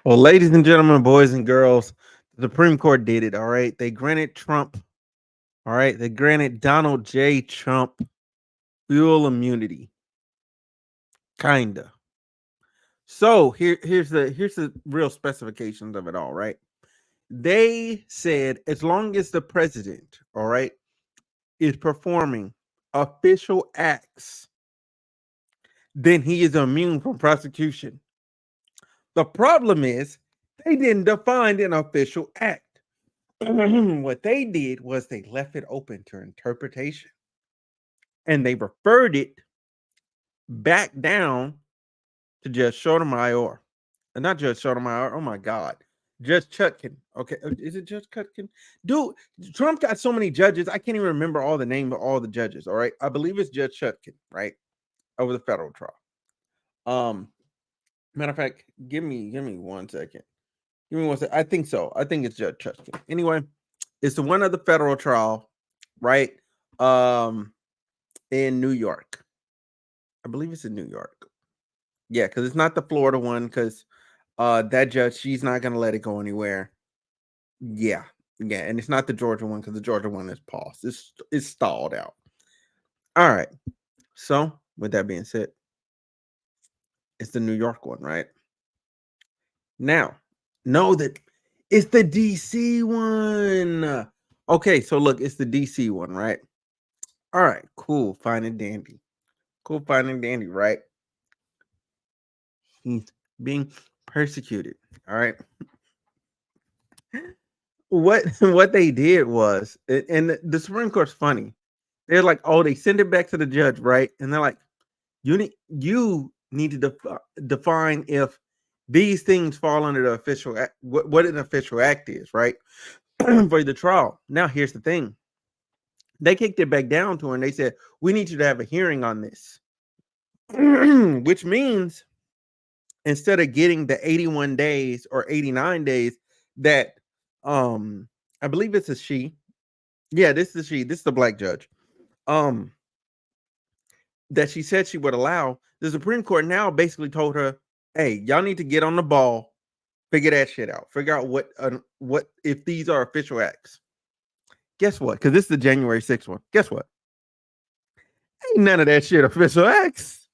Well, ladies and gentlemen, boys and girls, the Supreme Court did it. All right. They granted Trump, all right. They granted Donald J. Trump fuel immunity. Kinda. So here's the real specifications of it all, right? They said as long as the president, all right, is performing official acts, then he is immune from prosecution. The problem is they didn't define an official act. What they did was they left it open to interpretation and they referred it back down to Judge Sotomayor. Not Judge Sotomayor. Oh my God. Judge Chutkin. Okay. Is it Judge Chutkin? Dude, Trump got so many judges. I can't even remember all the name of all the judges. All right. I believe it's Judge Chutkin, right? Over the federal trial. Um, Matter of fact, give me 1 second. Give me 1 second. I think so. I think it's Judge Chutkin. Anyway, it's the one of the federal trial, right? Um, in New York. I believe it's in New York. Yeah, because it's not the Florida one, because that judge, she's not gonna let it go anywhere. Yeah, yeah, and it's not the Georgia one because the Georgia one is paused. It's stalled out. All right. So with that being said, it's the New York one, right? Now, know that it's the DC one. Okay, so look, it's the DC one, right? All right, cool, fine and dandy. Cool, fine and dandy, right? He's being persecuted. All right. What they did was, and the Supreme Court's funny. They're like, oh, they send it back to the judge, right? And they're like, you need to define if these things fall under the official act, what an official act is, right? For the trial. Now, here's the thing: they kicked it back down to her, and they said, we need you to have a hearing on this, which means instead of getting the 81 days or 89 days that I believe it's a she. Yeah, this is she. This is the black judge. Um, that she said she would allow. The Supreme Court now basically told her, "Hey, y'all need to get on the ball, figure that shit out. Figure out what if these are official acts." Guess what? Because this is the January 6th one. Guess what? Ain't none of that shit official acts.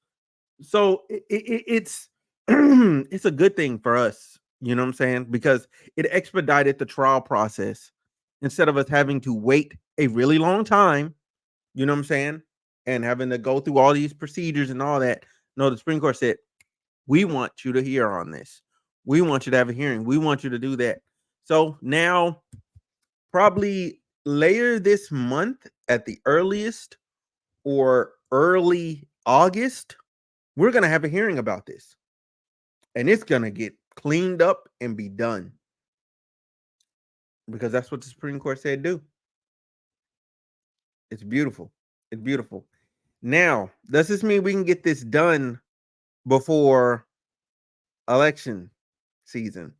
So it's it's a good thing for us. You know what I'm saying? Because it expedited the trial process instead of us having to wait a really long time. You know what I'm saying? And having to go through all these procedures and all that. No, the Supreme Court said, we want you to hear on this. We want you to have a hearing. We want you to do that. So now, probably later this month at the earliest or early August, we're going to have a hearing about this. And it's going to get cleaned up and be done. Because that's what the Supreme Court said do. It's beautiful. It's beautiful. Now, does this mean we can get this done before election season?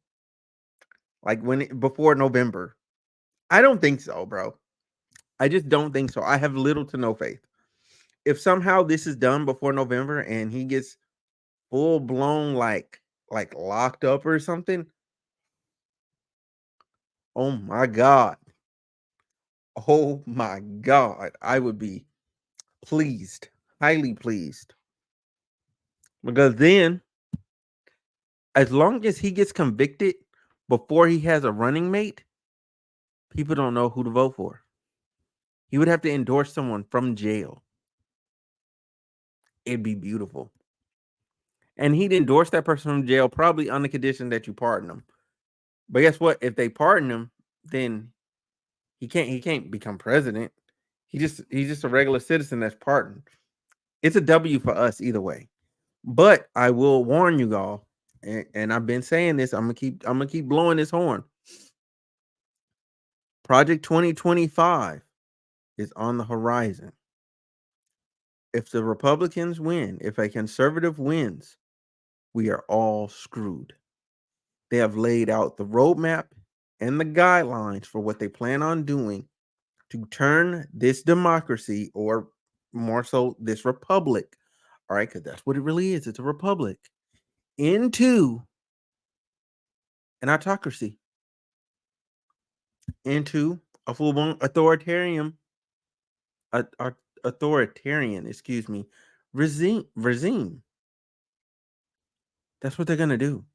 Like before November? I don't think so, bro. I just don't think so. I have little to no faith. If somehow this is done before November and he gets full blown like locked up or something, oh my god. Oh my god. I would be pleased, highly pleased. Because then as long as he gets convicted before he has a running mate, people don't know who to vote for. He would have to endorse someone from jail. It'd be beautiful. And he'd endorse that person from jail probably on the condition that you pardon him. But guess what? If they pardon him, then he can't become president. He's just a regular citizen that's pardoned. It's a W for us either way. But I will warn you all, and I've been saying this. I'm gonna keep blowing this horn. Project 2025 is on the horizon. If the Republicans win, if a conservative wins, we are all screwed. They have laid out the roadmap and the guidelines for what they plan on doing to turn this democracy, or more so this republic, all right, because that's what it really is. It's a republic, into an autocracy, into a full-blown authoritarian, excuse me, regime. That's what they're gonna do.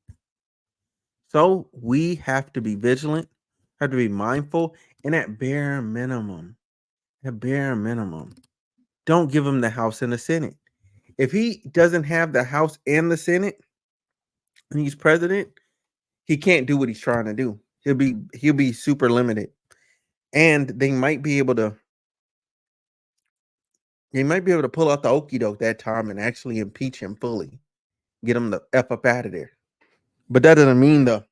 So we have to be vigilant, have to be mindful, and at bare minimum, don't give him the House and the Senate. If he doesn't have the House and the Senate and he's president, he can't do what he's trying to do. He'll be super limited. And they might be able to pull out the okey doke that time and actually impeach him fully. Get him the F up out of there. But that doesn't mean the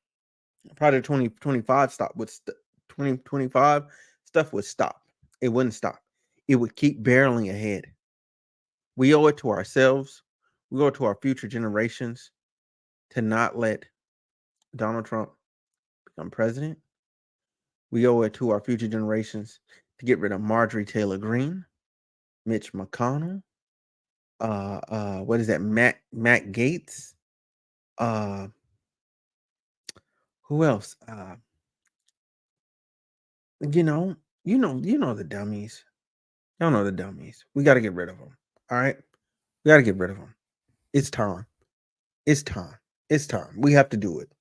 Project 2025 stop would 2025 stuff would stop. It wouldn't stop. It would keep barreling ahead. We owe it to ourselves. We owe it to our future generations to not let Donald Trump become president. We owe it to our future generations to get rid of Marjorie Taylor Greene, Mitch McConnell, what is that? Matt Gates. Uh, who else? You know, you know the dummies. Y'all know the dummies. We got to get rid of them. All right, we got to get rid of them. It's time. It's time. It's time. We have to do it.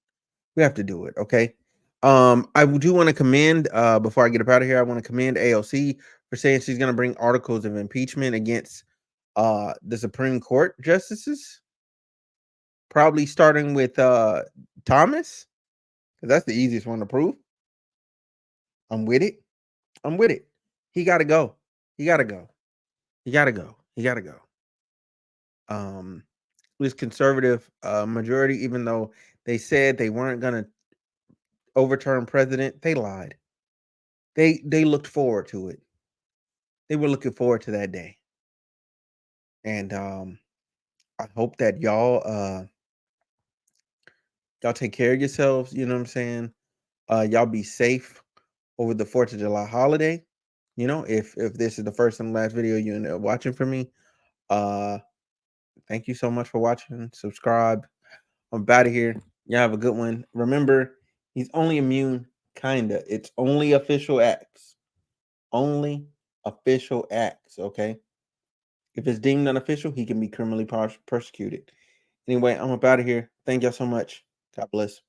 We have to do it. Okay. I do want to commend. Before I get up out of here, I want to commend AOC for saying she's going to bring articles of impeachment against the Supreme Court justices, probably starting with Thomas, because that's the easiest one to prove. I'm with it. I'm with it. He got to go. He got to go. He got to go. He got to go. This conservative majority, even though they said they weren't going to overturn president, they lied. They looked forward to it. They were looking forward to that day. And I hope that y'all take care of yourselves, you know what I'm saying? Y'all be safe over the 4th of July holiday. You know, if this is the first and last video you end up watching from me, uh thank you so much for watching. Subscribe. I'm out of here. Y'all have a good one. Remember, he's only immune, kinda. It's only official acts. Only official acts, okay? If it's deemed unofficial, he can be criminally persecuted. Anyway, I'm up out of here. Thank y'all so much. God bless.